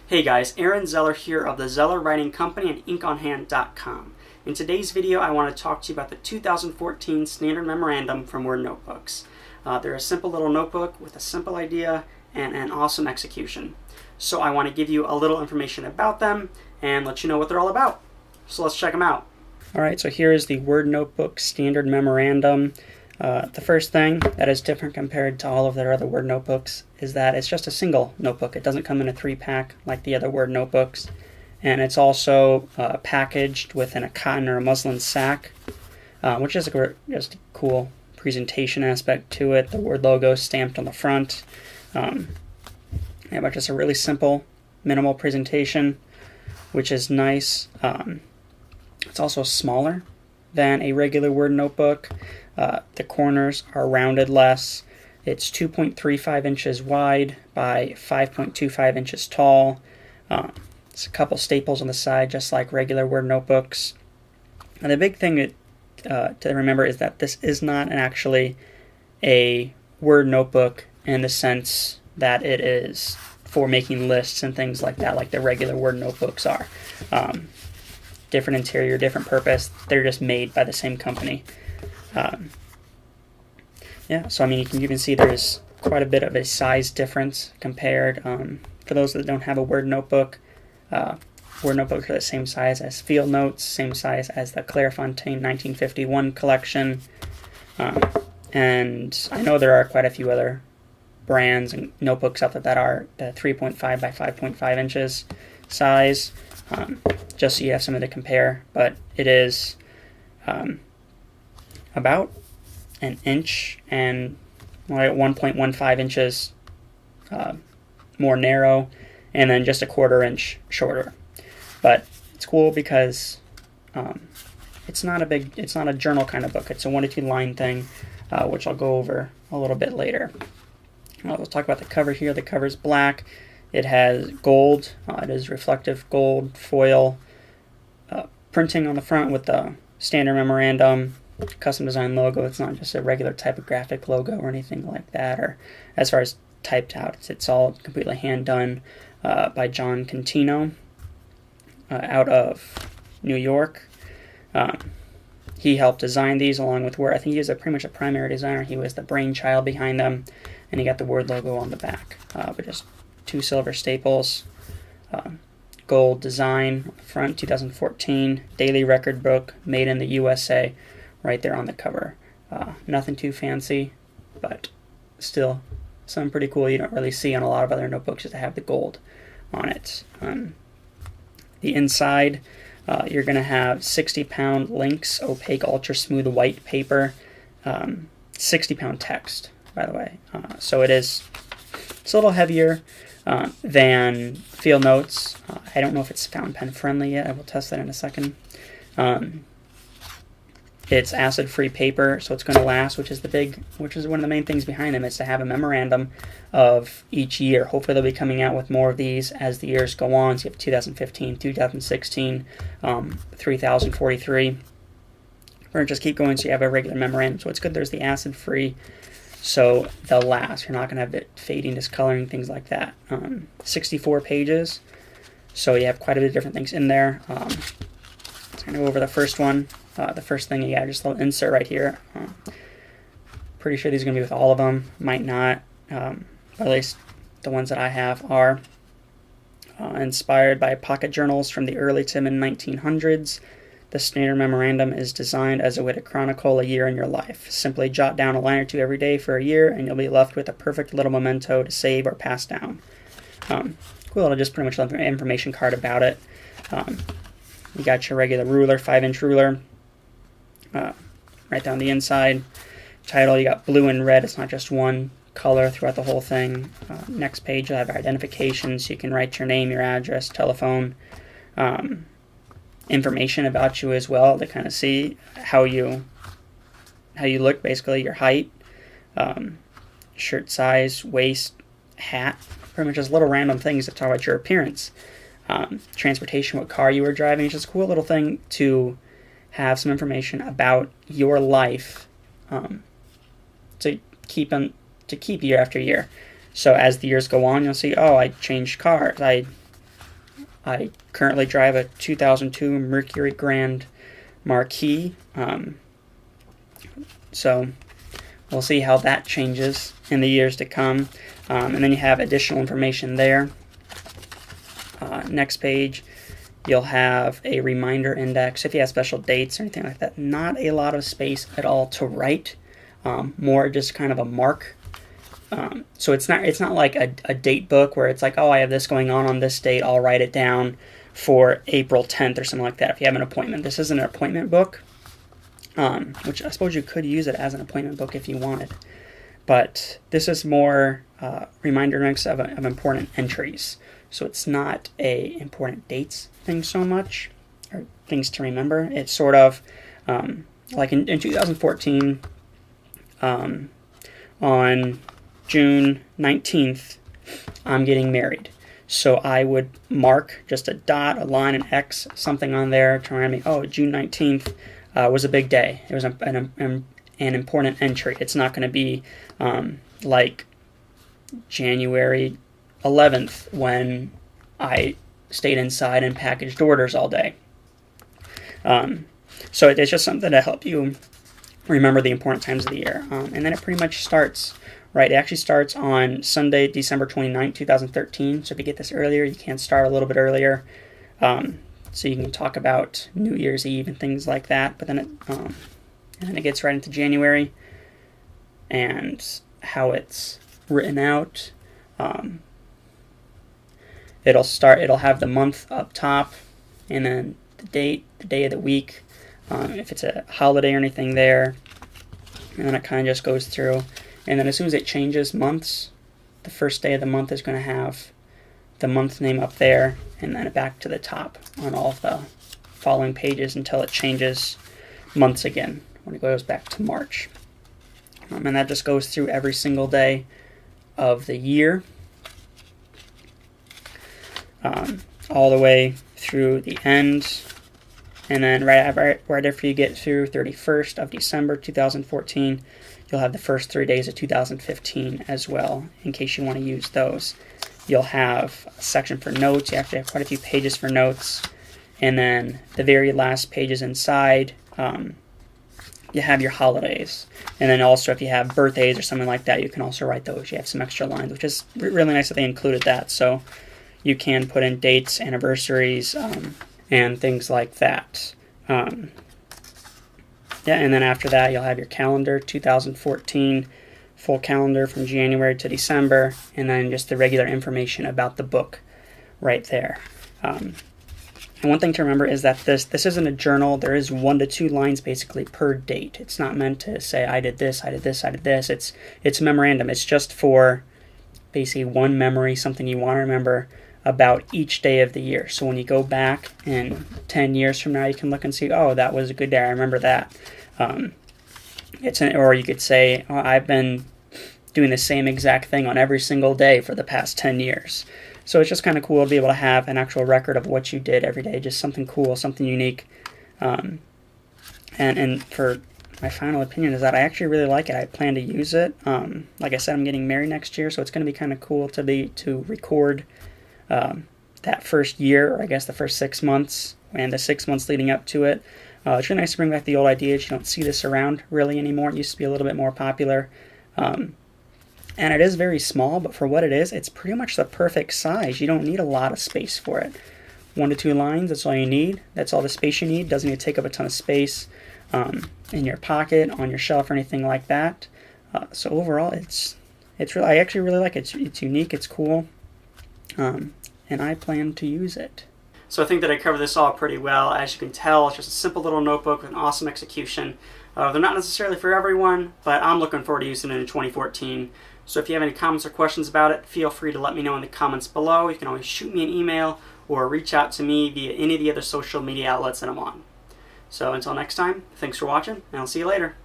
Hey guys, Aaron Zeller here of the Zeller Writing Company and inkonhand.com. In today's video, I want to talk to you about the 2014 Standard Memorandum from Word Notebooks. They're a simple little notebook with a simple idea and an awesome execution. So I want to give you a little information about them and let you know what they're all about. So let's check them out. Alright, so here is the Word Notebook Standard Memorandum. The first thing that is different compared to all of their other Word notebooks is that it's just a single notebook. It doesn't come in a 3-pack like the other Word notebooks. And it's also packaged within a cotton or a muslin sack, which is just a cool presentation aspect to it. The Word logo stamped on the front. But just a really simple, minimal presentation, which is nice. It's also smaller than a regular Word notebook. The corners are rounded less. It's 2.35 inches wide by 5.25 inches tall. It's a couple staples on the side, just like regular Word notebooks. And the big thing to remember is that this is not actually a Word notebook in the sense that it is for making lists and things like that, like the regular Word notebooks are. Different interior, different purpose. They're just made by the same company. So I mean, you can see there's quite a bit of a size difference compared. For those that don't have a Word notebook, Word notebooks are the same size as Field Notes, same size as the Clairefontaine 1951 collection. And I know there are quite a few other brands and notebooks out there that are the 3.5 by 5.5 inches size, just so you have something to compare. But it is about an inch and 1.15 inches more narrow, and then just a 1/4 inch shorter. But it's cool because it's not a journal kind of book. It's a 1 to 2 line thing, which I'll go over a little bit later. Let's talk about the cover here. The cover is black. It has gold. It is reflective gold foil printing on the front with the standard memorandum custom design logo. It's not just a regular typographic logo or anything like that, or as far as typed out. It's all completely hand done by John Contino out of New York. He helped design these along with Word. I think he was pretty much a primary designer. He was the brainchild behind them, and he got the Word logo on the back. But just 2 silver staples, gold design on the front, 2014 daily record book, made in the USA, right there on the cover. Nothing too fancy, but still something pretty cool you don't really see on a lot of other notebooks that have the gold on it. The inside, you're going to have 60-pound Lynx opaque ultra smooth white paper, 60-pound text, by the way. So it's a little heavier than Field Notes. I don't know if it's fountain pen friendly yet. I will test that in a second. It's acid-free paper, so it's going to last, which is one of the main things behind them, is to have a memorandum of each year. Hopefully they'll be coming out with more of these as the years go on. So you have 2015, 2016, 3043. Or just keep going so you have a regular memorandum. So it's good there's the acid-free, so they'll last. You're not going to have it fading, discoloring, things like that. 64 pages, so you have quite a bit of different things in there. Let's kind of go over the first one. The first thing you got, just a little insert right here. Pretty sure these are going to be with all of them. Might not. But at least the ones that I have are inspired by pocket journals from the early to mid-1900s. The standard memorandum is designed as a way to chronicle a year in your life. Simply jot down a line or two every day for a year, and you'll be left with a perfect little memento to save or pass down. Cool little, just pretty much information card about it. You got your regular ruler, 5-inch ruler. Right down the inside. Title, you got blue and red. It's not just one color throughout the whole thing. Next page, you'll have identification, so you can write your name, your address, telephone, information about you as well to kind of see how you look, basically your height, shirt size, waist, hat, pretty much just little random things that talk about your appearance. Transportation, what car you were driving. It's just a cool little thing to have some information about your life to keep year after year. So as the years go on, you'll see, oh, I changed cars. I I currently drive a 2002 Mercury Grand Marquis, so we'll see how that changes in the years to come. And then you have additional information there. Next page, you'll have a reminder index if you have special dates or anything like that. Not a lot of space at all to write, more just kind of a mark. So it's not like a date book where it's like, oh, I have this going on this date, I'll write it down for April 10th or something like that if you have an appointment. This isn't an appointment book, which I suppose you could use it as an appointment book if you wanted. But this is more reminder index of important entries. So it's not a important dates thing so much, or things to remember. It's sort of like in 2014, on June 19th, I'm getting married. So I would mark just a dot, a line, an X, something on there to remind me, oh, June 19th was a big day. It was an important entry. It's not going to be like January 11th when I stayed inside and packaged orders all day. So it's just something to help you remember the important times of the year. And then it pretty much starts, right? It actually starts on Sunday, December 29th, 2013. So if you get this earlier, you can start a little bit earlier. So you can talk about New Year's Eve and things like that. But then it gets right into January and how it's written out. It'll have the month up top, and then the date, the day of the week, if it's a holiday or anything there, and then it kind of just goes through. And then as soon as it changes months, the first day of the month is going to have the month name up there, and then back to the top on all of the following pages until it changes months again when it goes back to March. And that just goes through every single day of the year, all the way through the end. And then right after you get through 31st of December 2014, you'll have the first 3 days of 2015 as well, in case you want to use those. You'll have a section for notes. You actually have quite a few pages for notes. And then the very last pages inside, you have your holidays. And then also if you have birthdays or something like that, you can also write those. You have some extra lines, which is really nice that they included that. So you can put in dates, anniversaries, and things like that. And then after that, you'll have your calendar, 2014, full calendar from January to December, and then just the regular information about the book right there. And one thing to remember is that this isn't a journal. There is 1 to 2 lines basically per date. It's not meant to say, I did this, I did this, I did this. It's a memorandum. It's just for basically one memory, something you want to remember about each day of the year. So when you go back in 10 years from now, you can look and see, oh, that was a good day. I remember that. Or you could say, oh, I've been doing the same exact thing on every single day for the past 10 years. So it's just kind of cool to be able to have an actual record of what you did every day, just something cool, something unique. And for my final opinion is that I actually really like it. I plan to use it. Like I said, I'm getting married next year, so it's going to be kind of cool to record that first year, or I guess the first 6 months, and the 6 months leading up to it. It's really nice to bring back the old ideas. You don't see this around really anymore. It used to be a little bit more popular. And it is very small, but for what it is, it's pretty much the perfect size. You don't need a lot of space for it. 1 to 2 lines, that's all you need. That's all the space you need. Doesn't need to take up a ton of space in your pocket, on your shelf, or anything like that. So overall, it's really, I actually really like it. It's unique, it's cool, and I plan to use it. So I think that I covered this all pretty well. As you can tell, it's just a simple little notebook with an awesome execution. They're not necessarily for everyone, but I'm looking forward to using it in 2014. So if you have any comments or questions about it, feel free to let me know in the comments below. You can always shoot me an email or reach out to me via any of the other social media outlets that I'm on. So until next time, thanks for watching, and I'll see you later.